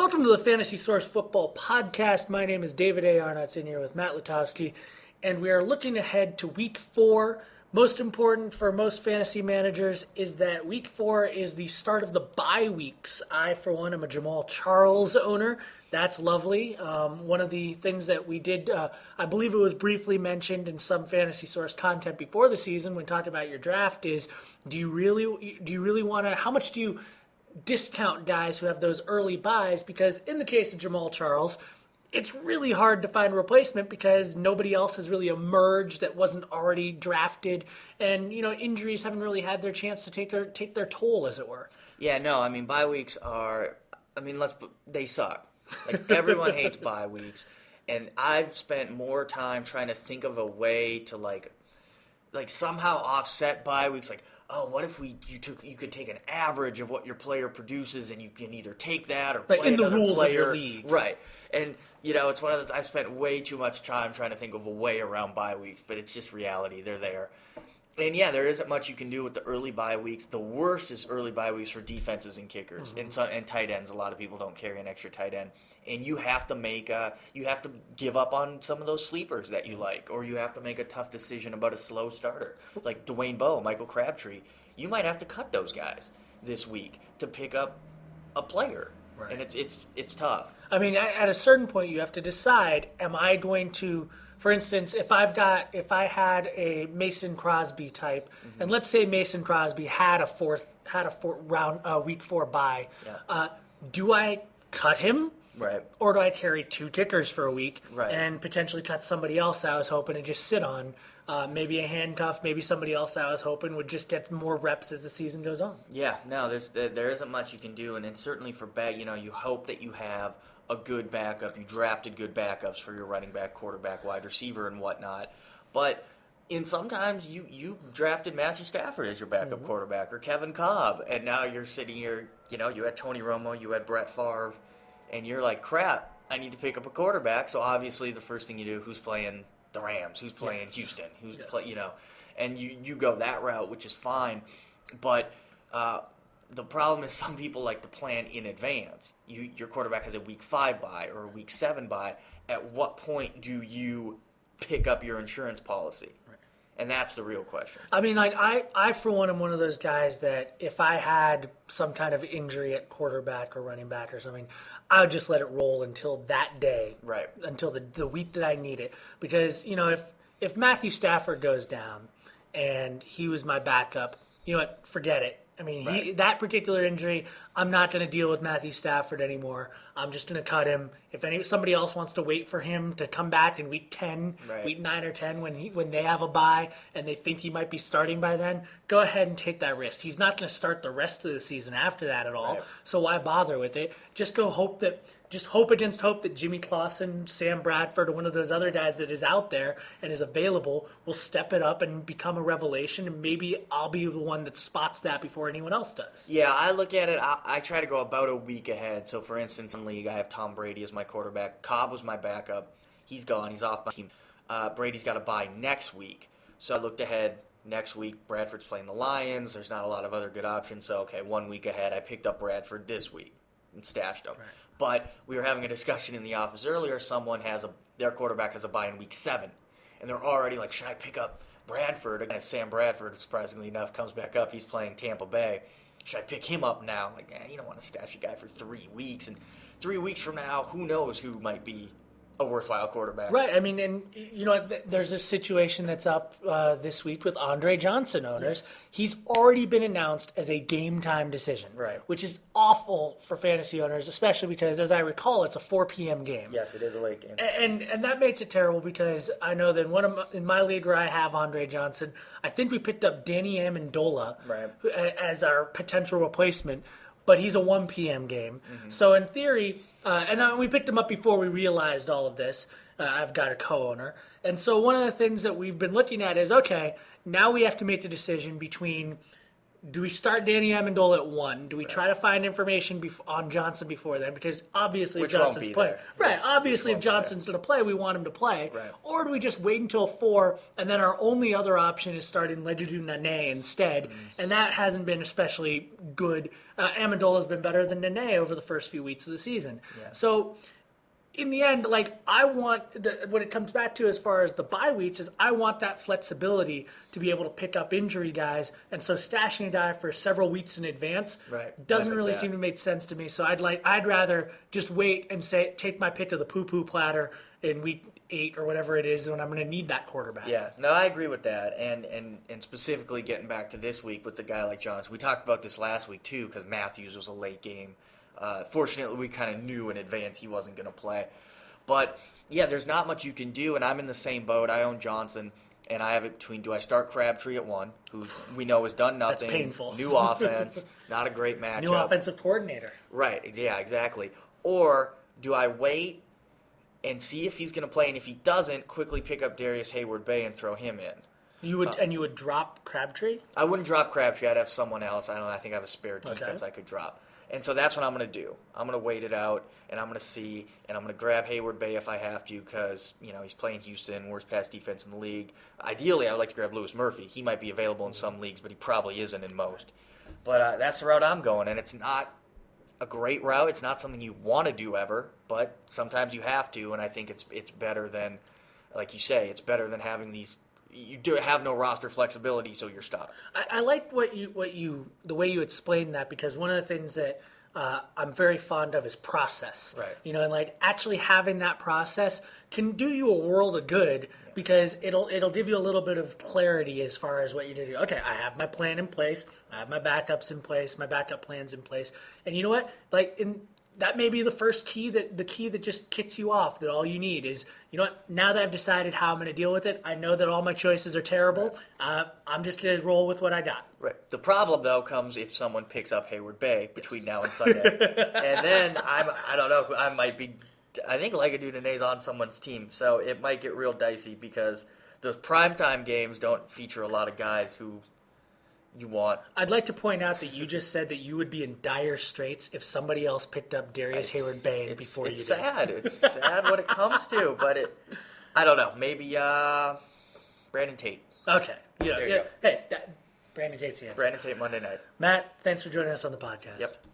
Welcome to the Fantasy Source Football Podcast. My name is David A. Arnott, sitting here with Matt Lutovsky, and we are looking ahead to Week 4. Most important for most fantasy managers is that Week 4 is the start of the bye weeks. I, for one, am a Jamal Charles owner. That's lovely. One of the things that we did, I believe it was briefly mentioned in some Fantasy Source content before the season when we talked about your draft is, do you really want to, how much do you discount guys who have those early buys? Because in the case of Jamal Charles, it's really hard to find a replacement because nobody else has really emerged that wasn't already drafted, and injuries haven't really had their chance to take their toll, as it were. Yeah, no, I mean bye weeks are, they suck. Like everyone hates bye weeks, and I've spent more time trying to think of a way to like somehow offset bye weeks. Like, oh, what if you could take an average of what your player produces, and you can either take that or play in the another rules player. of your league, right? And it's one of those. I've spent way too much time trying to think of a way around bye weeks, but it's just reality. They're there. And yeah, there isn't much you can do with the early bye weeks. The worst is early bye weeks for defenses and kickers and tight ends. A lot of people don't carry an extra tight end, and you have to give up on some of those sleepers that you like, or you have to make a tough decision about a slow starter like Dwayne Bowe, Michael Crabtree. You might have to cut those guys this week to pick up a player, right. And it's tough. I mean, at a certain point, you have to decide: am I going to? For instance, if I had a Mason Crosby type, and let's say Mason Crosby had a fourth round week 4 bye, do I cut him? Right. Or do I carry 2 kickers for a week and potentially cut somebody else I was hoping to just sit on? Maybe a handcuff, maybe somebody else I was hoping would just get more reps as the season goes on. Yeah, no, there isn't much you can do, and certainly for you hope that you have a good backup. You drafted good backups for your running back, quarterback, wide receiver, and whatnot. But sometimes you drafted Matthew Stafford as your backup quarterback, or Kevin Cobb, and now you're sitting here, you had Tony Romo, you had Brett Favre, and you're like, crap, I need to pick up a quarterback. So obviously the first thing you do, who's playing the Rams, who's playing Houston, and you go that route, which is fine. But the problem is some people like to plan in advance. Your quarterback has a week 5 bye or a week 7 bye. At what point do you pick up your insurance policy? Right. And that's the real question. I mean, like I for one am one of those guys that if I had some kind of injury at quarterback or running back or something, I would just let it roll until that day, right? Until the week that I need it, because if Matthew Stafford goes down and he was my backup, you know what? Forget it. I mean, that particular injury, I'm not going to deal with Matthew Stafford anymore. I'm just going to cut him. If somebody else wants to wait for him to come back in week 10, week 9 or 10, when they have a bye and they think he might be starting by then, go ahead and take that risk. He's not going to start the rest of the season after that at all. Right. So why bother with it? Just hope against hope that Jimmy Clausen, Sam Bradford, or one of those other guys that is out there and is available will step it up and become a revelation, and maybe I'll be the one that spots that before anyone else does. Yeah, I look at it, I try to go about a week ahead. So, for instance, in league, I have Tom Brady as my quarterback. Cobb was my backup. He's gone. He's off my team. Brady's got a bye next week. So I looked ahead. Next week, Bradford's playing the Lions. There's not a lot of other good options. So, okay, 1 week ahead, I picked up Bradford this week and stashed him. Right. But we were having a discussion in the office earlier. Their quarterback has a bye in week 7. And they're already like, should I pick up Bradford? Again, Sam Bradford, surprisingly enough, comes back up. He's playing Tampa Bay. Should I pick him up now? Like, you don't want to stash a guy for 3 weeks. And 3 weeks from now, who knows who might be a worthwhile quarterback. Right. I mean, and there's a situation that's up this week with Andre Johnson owners. Yes. He's already been announced as a game-time decision, right? Which is awful for fantasy owners, especially because, as I recall, it's a 4 p.m. game. Yes, it is a late game. And that makes it terrible because I know that in my league where I have Andre Johnson, I think we picked up Danny Amendola as our potential replacement, but he's a 1 p.m. game. Mm-hmm. So in theory, and then we picked him up before we realized all of this. I've got a co-owner. And so one of the things that we've been looking at is, okay, now we have to make the decision between, do we start Danny Amendola at 1? Do we try to find information on Johnson before then? Because obviously if Johnson's playing. Right, obviously if Johnson's going to play, we want him to play. Right. Or do we just wait until 4, and then our only other option is starting Legidu Nene instead, and that hasn't been especially good. Amendola's been better than Nene over the first few weeks of the season. Yeah. So in the end, like, I want what it comes back to as far as the bye weeks is I want that flexibility to be able to pick up injury guys, and so stashing a guy for several weeks in advance doesn't really seem to make sense to me. So I'd rather just wait and take my pick of the poo-poo platter in week 8 or whatever it is when I'm going to need that quarterback. Yeah, no, I agree with that, and specifically getting back to this week with the guy like Johnson, we talked about this last week too because Matthews was a late game. Fortunately, we kind of knew in advance he wasn't going to play. But, yeah, there's not much you can do, and I'm in the same boat. I own Johnson, and I have it between do I start Crabtree at 1, who we know has done nothing. That's painful. New offense, not a great matchup. New offensive coordinator. Right, yeah, exactly. Or do I wait and see if he's going to play, and if he doesn't, quickly pick up Darius Hayward-Bay and throw him in? You would drop Crabtree? I wouldn't drop Crabtree. I'd have someone else. I think I have a spare defense I could drop. And so that's what I'm going to do. I'm going to wait it out, and I'm going to see, and I'm going to grab Hayward-Bay if I have to because, he's playing Houston, worst pass defense in the league. Ideally, I'd like to grab Lewis Murphy. He might be available in some leagues, but he probably isn't in most. But that's the route I'm going, and it's not a great route. It's not something you want to do ever, but sometimes you have to, and I think it's better than, like you say, it's better than having these. You do have no roster flexibility, so you're stuck. I like the way you explained that because one of the things that I'm very fond of is process. Right. And like actually having that process can do you a world of good because it'll give you a little bit of clarity as far as what you're going to do. Okay, I have my plan in place. I have my backups in place. My backup plans in place. And you know what? That may be the first key that just kicks you off, that all you need is, now that I've decided how I'm going to deal with it, I know that all my choices are terrible. Right. I'm just going to roll with what I got. Right. The problem, though, comes if someone picks up Hayward-Bay between now and Sunday. And then, I don't know, I think Legidu Nene's on someone's team, so it might get real dicey because the primetime games don't feature a lot of guys who you want. I'd like to point out that you just said that you would be in dire straits if somebody else picked up Darius Hayward-Bay before you did. It's sad. It's sad what it comes to, but I don't know. Maybe Brandon Tate. Okay. There you go. Hey, Brandon Tate's the answer. Brandon Tate Monday night. Matt, thanks for joining us on the podcast. Yep.